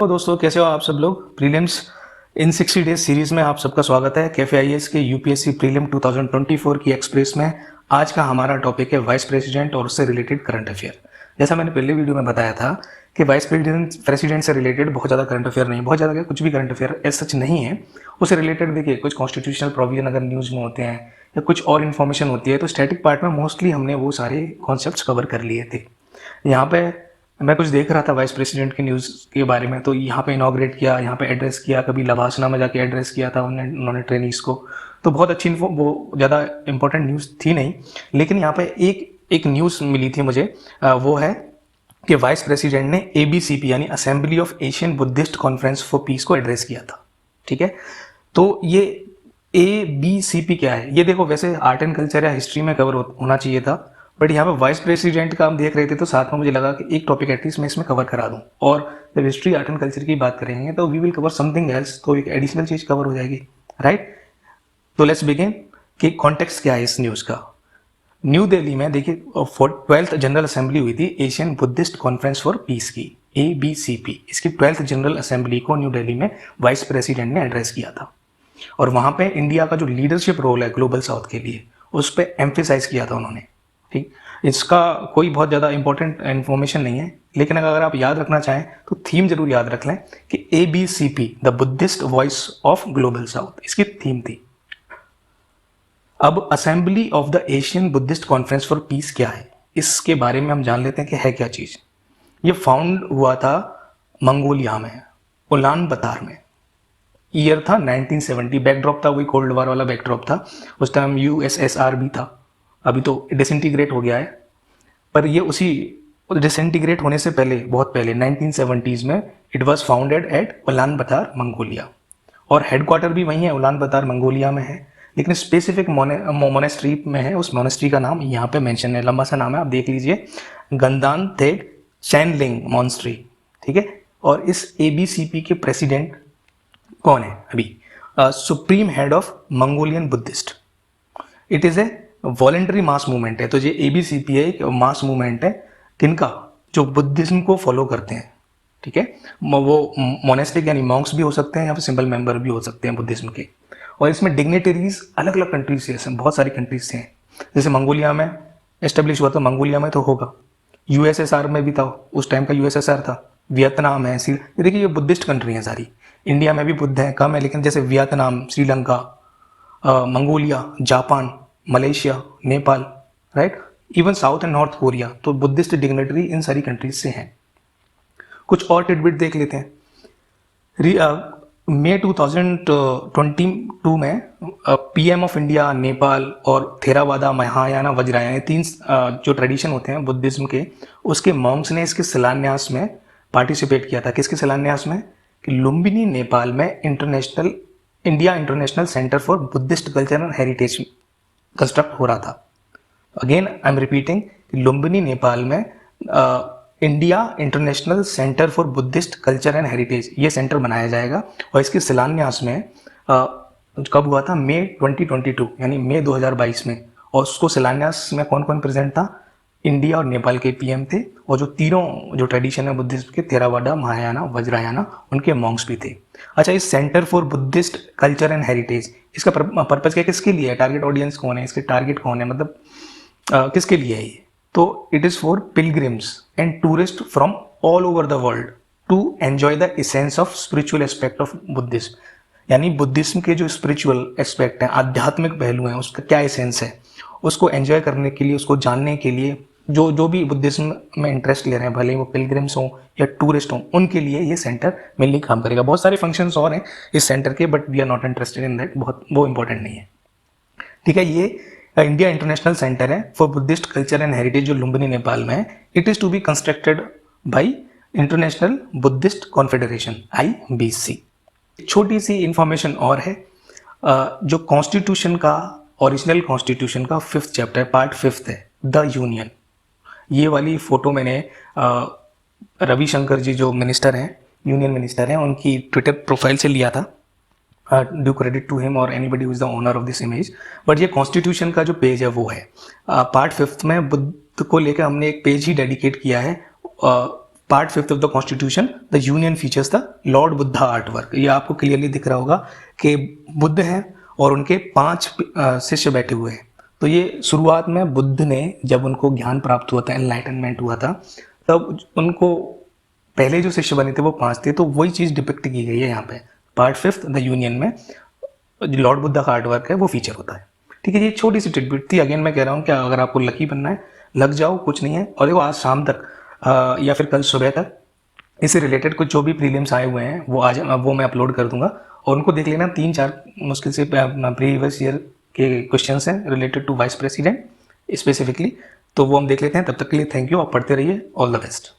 तो दोस्तों कैसे हो आप सब लोग। प्रीलिम्स इन 60 डेज सीरीज में आप सबका स्वागत है। कैफे आईएएस के यूपीएससी प्रीलिम 2024 की एक्सप्रेस में आज का हमारा टॉपिक है वाइस प्रेसिडेंट और उससे रिलेटेड करंट अफेयर। जैसा मैंने पहले वीडियो में बताया था कि वाइस प्रेसिडेंट से रिलेटेड बहुत ज़्यादा करंट अफेयर नहीं, बहुत ज़्यादा क्या कुछ भी करंट अफेयर एज सच नहीं है। उससे रिलेटेड देखिए कुछ कॉन्स्टिट्यूशनल प्रोविजन अगर न्यूज़ में होते हैं या कुछ और इन्फॉर्मेशन होती है तो स्टैटिक पार्ट में मोस्टली हमने वो सारे कॉन्सेप्ट कवर कर लिए थे। यहाँ पे मैं कुछ देख रहा था वाइस प्रेसिडेंट की न्यूज़ के बारे में, तो यहाँ पे इनॉग्रेट किया, यहाँ पे एड्रेस किया, कभी लवासना में जाके एड्रेस किया था उन्होंने ट्रेनिंग्स को। तो बहुत अच्छी इन्फो, वो ज़्यादा इंपॉर्टेंट न्यूज़ थी नहीं, लेकिन यहाँ पे एक न्यूज़ मिली थी मुझे। वो है कि वाइस प्रेसिडेंट ने ABCP यानी assembly of Asian Buddhist conference for piece को एड्रेस किया था। ठीक है, तो ये ABCP क्या है ये देखो, वैसे आर्ट एंड कल्चर या हिस्ट्री में कवर होना चाहिए था, बट यहाँ पे वाइस प्रेसिडेंट का हम देख रहे थे तो साथ में मुझे लगा कि एक टॉपिक एटलीस्ट मैं इसमें कवर करा दूं। और जब हिस्ट्री आर्ट एंड कल्चर की बात करेंगे तो we will cover something else, तो एक एडिशनल चीज कवर हो जाएगी, राइट। तो लेट्स बिगिन कि कॉन्टेक्स्ट क्या है इस न्यूज़ का। न्यू दिल्ली में देखिए 12th जनरल असेंबली हुई थी Asian Buddhist conference for piece की, ABCP। इसकी 12th जनरल असेंबली को न्यू दिल्ली में वाइस प्रेसिडेंट ने एड्रेस किया था और वहाँ पे इंडिया का जो लीडरशिप रोल है ग्लोबल साउथ के लिए उस पर एम्फेसाइज किया था उन्होंने। ठीक, इसका कोई बहुत ज़्यादा इंपॉर्टेंट इन्फॉर्मेशन नहीं है, लेकिन अगर आप याद रखना चाहें तो थीम जरूर याद रख लें कि ABCP the Buddhist voice of global south इसकी थीम थी। अब assembly of the Asian Buddhist conference for piece क्या है, इसके बारे में हम जान लेते हैं कि है क्या चीज़। ये फाउंड हुआ था मंगोलिया में, उलान बतार में। ईयर था 1970, बैकड्रॉप था वही कोल्ड वार वाला बैकड्रॉप था। उस टाइम USSR भी था, अभी तो डिसइंटीग्रेट हो गया है, पर ये उसी डिसइंटीग्रेट होने से पहले, बहुत पहले 1970s में it was founded at Ulaanbaatar Mongolia, और हेडक्वार्टर भी वहीं है, उलान बतार मंगोलिया में है, लेकिन स्पेसिफिक मोनेस्ट्री में है। उस मोनेस्ट्री का नाम यहाँ पे मेंशन है, लंबा सा नाम है, आप देख लीजिए, गंदान थेग चैनलिंग मॉन्स्ट्री। ठीक है, और इस ABCP के प्रेसिडेंट कौन है अभी? Supreme head of Mongolian Buddhist. It is a voluntary mass movement है, तो ये ABCP है, एक मास मूवमेंट है किनका, जो बुद्धिज्म को फॉलो करते हैं। ठीक है, वो मोनेस्टिक यानी मॉन्क्स भी हो सकते हैं या फिर सिंपल मेंबर भी हो सकते हैं बुद्धिज्म के। और इसमें डिग्नेटरीज अलग अलग कंट्रीज से, बहुत सारी कंट्रीज से हैं। जैसे मंगोलिया में एस्टेब्लिश हुआ, तो मंगोलिया में तो होगा, USSR में भी था, उस टाइम का USSR था, वियतनाम है, देखिए ये बुद्धिस्ट कंट्री है सारी। इंडिया में भी बुद्ध है, कम है, लेकिन जैसे Vietnam, Sri Lanka, Mongolia, Japan, Malaysia, Nepal, right, even south and north Korea, तो बुद्धिस्ट डिग्नेटरी इन सारी कंट्रीज से हैं। कुछ और टिडबिट देख लेते हैं। मई 2022 में PM ऑफ इंडिया, नेपाल और थेरावादा, महायाना, वज्रायना, ये 3 जो ट्रेडिशन होते हैं बुद्धिज्म के, उसके मॉन्क्स ने इसके शिलान्यास में पार्टिसिपेट किया था। किसके शिलान्यास में? कि लुम्बिनी नेपाल में India international centre for Buddhist culture and heritage construct हो रहा था। Again I am repeating, Lumbini Nepal में India international centre for Buddhist culture and heritage ये सेंटर बनाया जाएगा, और इसके शिलान्यास में कब हुआ था? मई 2022 यानी मई 2022 में। और उसको शिलान्यास में कौन कौन प्रेजेंट था? इंडिया और नेपाल के PM थे, और जो तीनों जो ट्रेडिशन है बुद्धिस्ट के, थेरावाडा, महायाना, वज्रायना, उनके मॉन्क्स भी थे। अच्छा, इस centre for Buddhist culture and heritage, इसका पर्पज क्या, किसके लिए है, टारगेट ऑडियंस कौन है, इसके टारगेट कौन है, मतलब किसके लिए है ये? तो it is for pilgrims and tourist from all over the world to enjoy the essence of spiritual aspect of Buddhism. यानी बुद्धिज्म के जो स्पिरिचुअल एस्पेक्ट है, आध्यात्मिक पहलू है, उसका क्या एसेंस है, उसको एंजॉय करने के लिए, उसको जानने के लिए जो भी बुद्धिज्म में इंटरेस्ट ले रहे हैं, भले वो पिलग्रिम्स हों या टूरिस्ट हों, उनके लिए ये सेंटर मेनली काम करेगा। बहुत सारे फंक्शंस और हैं इस सेंटर के, but we are not interested in that, बहुत वो इंपॉर्टेंट नहीं है। ठीक है, ये इंडिया इंटरनेशनल सेंटर है for Buddhist culture and Heritage जो लुम्बिनी नेपाल में है। It is to be constructed by International Buddhist Confederation, IBC। छोटी सी इंफॉर्मेशन और है, जो कॉन्स्टिट्यूशन का, ओरिजिनल कॉन्स्टिट्यूशन का 5th चैप्टर, पार्ट 5 है, द यूनियन। ये वाली फोटो मैंने रविशंकर जी जो मिनिस्टर हैं, यूनियन मिनिस्टर हैं, उनकी ट्विटर प्रोफाइल से लिया था। ड्यू क्रेडिट टू हिम और anybody who is the owner of this image. But ये कॉन्स्टिट्यूशन का जो पेज है वो है पार्ट 5th में बुद्ध को लेकर हमने एक पेज ही डेडिकेट किया है part 5th of the constitution, the union features the Lord Buddha art work. ये आपको क्लियरली दिख रहा होगा कि बुद्ध हैं और उनके 5 शिष्य बैठे हुए हैं। तो ये शुरुआत में बुद्ध ने जब उनको ज्ञान प्राप्त हुआ था, एनलाइटनमेंट हुआ था, तब उनको पहले जो शिष्य बने थे वो 5 थे। तो वही चीज़ डिपिक्ट की गई है यहाँ पे पार्ट 5th द यूनियन में। लॉर्ड बुद्धा का आर्ट वर्क है वो फीचर होता है। ठीक है, ये छोटी सी टिडबिट थी। अगेन मैं कह रहा हूँ कि अगर आपको लकी बनना है लग जाओ, कुछ नहीं है। और देखो आज शाम तक या फिर कल सुबह तक इससे रिलेटेड कुछ जो भी प्रीलिम्स आए हुए हैं वो आज वो मैं अपलोड कर दूंगा और उनको देख लेना। 3-4 मुश्किल से प्रीवियस ईयर के क्वेश्चंस हैं related to vice president specifically, तो वो हम देख लेते हैं। तब तक के लिए थैंक यू, आप पढ़ते रहिए। All the best.